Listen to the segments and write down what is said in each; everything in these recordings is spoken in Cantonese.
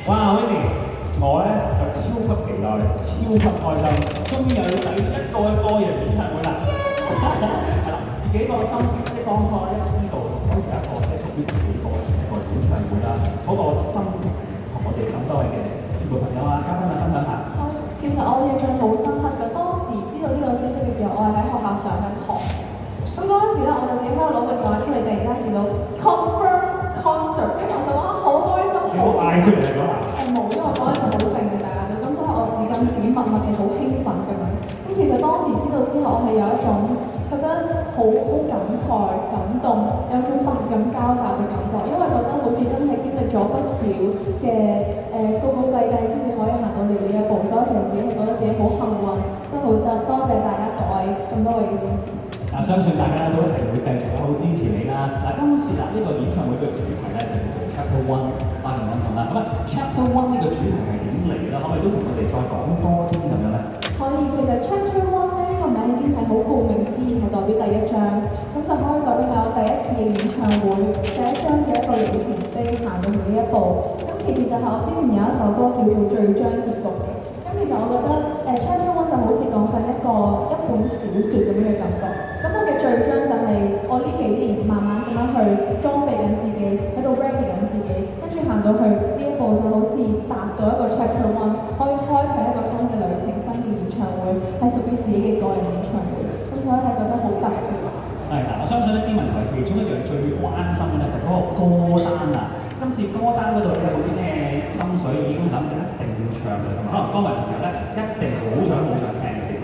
哇 Winnie，我咧就超級期待，超級開心，終於有第一個嘅個人演唱會啦！係啦，自己個心情即係當初一知道可以有一個即係屬於自己個人嘅一個演唱會啦，嗰、個心情同我哋咁多位嘅全部朋友啊、嘉賓啊分享下。其實我印象好深刻㗎，當時知道呢個消息嘅時候，我係喺學校上緊堂。咁嗰陣時咧，我就自己喺度攞個電話出嚟，突然之間見到 confirmed concert，跟住我就話好開心，你冇嗌出嚟嚟講啊？冇，因為我嗰陣時好靜嘅大家都，咁所以我自己默默地好興奮咁樣。咁其實當時知道之後，我係有一種覺得好感慨、感動，有種百感交集嘅感覺，因為覺得好似真係經歷咗不少嘅高高低低先至可以行到嚟呢一步，所以其實自己係覺得自己好幸運，都好多謝大家各位咁多位嘅支持。相信大家都係會繼續好支持你啦。今次呢個演唱會嘅主題咧就叫做 Chapter One， 8年咁啦。咁Chapter One 呢個主題係點嚟咧？可唔可以都同我哋再講多啲咁樣咧？可以，其實 Chapter One 咧呢個名已經係好顧名思義，係代表第一章，咁就可以代表係我第一次嘅演唱會，第一章嘅一個里程碑行到嚟呢一步。咁其實就係我之前有一首歌叫做《最章結局》嘅。咁其實我覺得Chapter One 就好似講緊一本小説咁樣嘅感覺。咁我嘅序章就係我呢幾年慢慢咁樣去裝備緊自己，喺度 ready 緊自己，跟住行到去呢一步就好似達到一個 Chapter One， 可以開啓一個新嘅旅程、新嘅演唱會，係屬於自己嘅個人演唱會。咁所以係覺得好特別。係嗱，我相信呢天文台其中一樣最關心嘅咧就係嗰個歌單啊。今次歌單嗰度有冇啲咩心水已經諗住一定要唱嘅咁？可能歌迷朋友咧一定好想聽嘅先。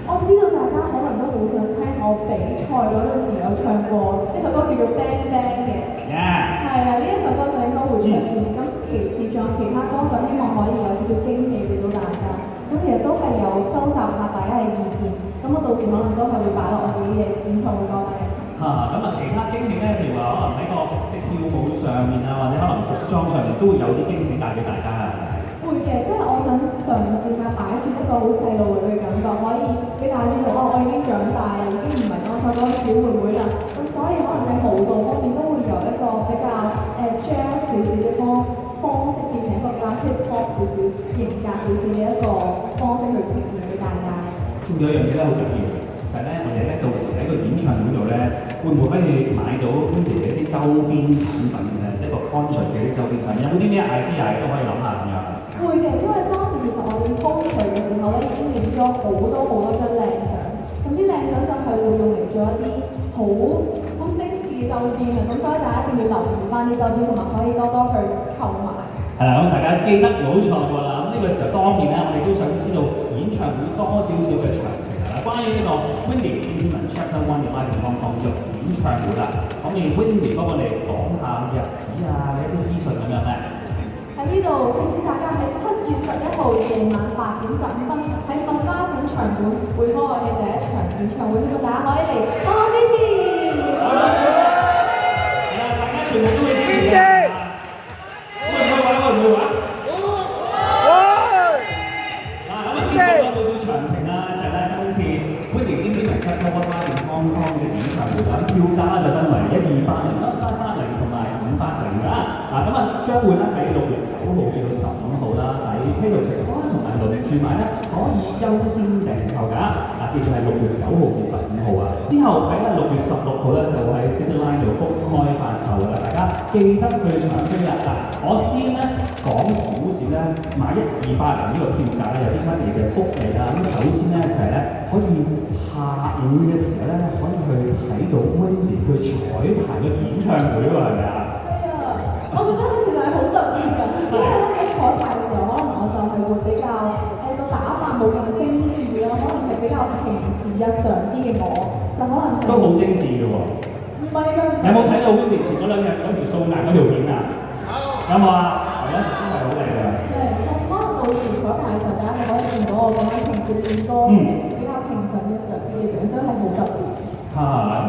我知道大家可能都好想聽我比賽嗰陣時有唱過一首歌叫做《Bang Bang》嘅。係啊，呢一首歌就應該會出現。咁其次仲有其他歌，就希望可以有少少驚喜俾到大家。咁其實都係有收集下大家嘅意見。咁我到時可能都係會擺落我自己嘅演唱會歌單嘅。咁其他驚喜咧，譬如話可能喺個即係跳舞上面啊，或者可能服裝上面都會有啲驚喜帶俾大家啊。會嘅，即係我想嘗試下擺住一個好細路女嘅感覺，可以俾大家知道，我已經長大啦，已經唔係當初嗰個小妹妹啦。咁所以可能喺舞蹈方面都會由一個比較jazz 少少嘅方式，變成一個比較 hip hop 少少、型格少少嘅一個方式去呈現俾大家。仲有一樣嘢咧好緊要，就係咧我哋咧到時喺個演唱會度咧，會唔會可以買到 Winnie 嘅一啲周邊產品嘅，即係個 concert 嘅啲周邊產品？有冇啲咩 idea 都可以諗下咁樣？會嘅，因為當時其實我哋 post 佢嘅時候咧，已經影咗好多張靚相。咁啲靚相就係會用嚟做一啲好精緻嘅周邊嘅，咁所以大家一定要留意翻啲周邊，同埋可以多多去購買。係啦，咁大家記得唔好錯過啦。咁呢個時候當然咧，我哋都想知道演唱會多少少嘅詳情啦。關於呢個 Winnie 天文 Chapter One 嘅 Live in Hong Kong 嘅演唱會啦，可唔可以 Winnie 幫我哋講下日子啊一啲資訊咁樣咧？喺呢度通知大家喺7月11號夜晚8點15分喺麥花臣場館會開我嘅第一場演唱會，希望大家可以嚟多多支持。大家全部都會支持嘅。會唔會玩？先講多少少詳情啦，就係咧今次 Winnie 天文 Chapter One Live in Hong Kong 嘅演唱會啦，票價就分為1280啦、880同埋580㗎。將會咧喺6月9號至到15號啦，喺 Payroll 同埋路政處買咧可以優先訂購㗎。記住係6月9號至15號啊。之後喺6月16號咧就會喺 Cityline 度公開發售㗎啦，大家記得去搶飛啦。我先咧講少少咧買1280呢個票價咧有啲乜嘢嘅福利啊。咁首先咧就係咧可以下午嘅時候咧可以去睇到 Winnie 去彩排嘅演唱會喎，係咪啊？我覺得其實係好特別㗎，因為咧喺彩排嘅時候，可能我就係會比較個打扮冇咁精緻啦，可能係比較平時日常啲嘅我，就可能都好精緻嘅喎。唔係㗎。有冇睇到 Winnie 前嗰兩日嗰條素顏嗰條片啊？有冇啊？係啊，真係好靚㗎。可能到時彩排嘅時候，大家就可以見到我講緊平時練歌嘅比較平常日常啲嘅樣，所以係好特別。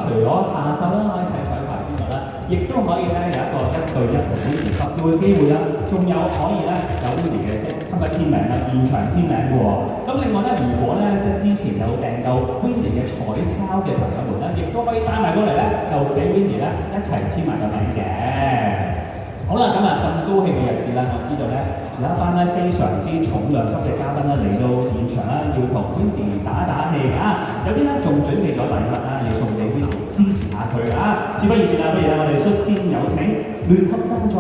除咗下晝啦，可以睇彩排之外咧，亦都可以咧有一個1對1同 Winnie 合照嘅機會啦，仲有可以咧有 Winnie 嘅即係參加簽名啦，現場簽名嘅喎。咁另外咧，如果咧即係之前有訂購 Winnie 嘅彩票嘅朋友們咧，亦都可以帶埋過嚟咧，就俾 Winnie 咧一齊簽埋個名嘅。好啦，咁啊咁高興嘅日子啦，我知道咧有一班咧非常之重量級嘅嘉賓咧嚟到現場啦，要同 Windy 打打氣啊！有啲咧仲準備咗禮物啦，要送俾 Windy 支持下佢啊！事不宜遲啦，不如咧我哋率先有請聯合贊助。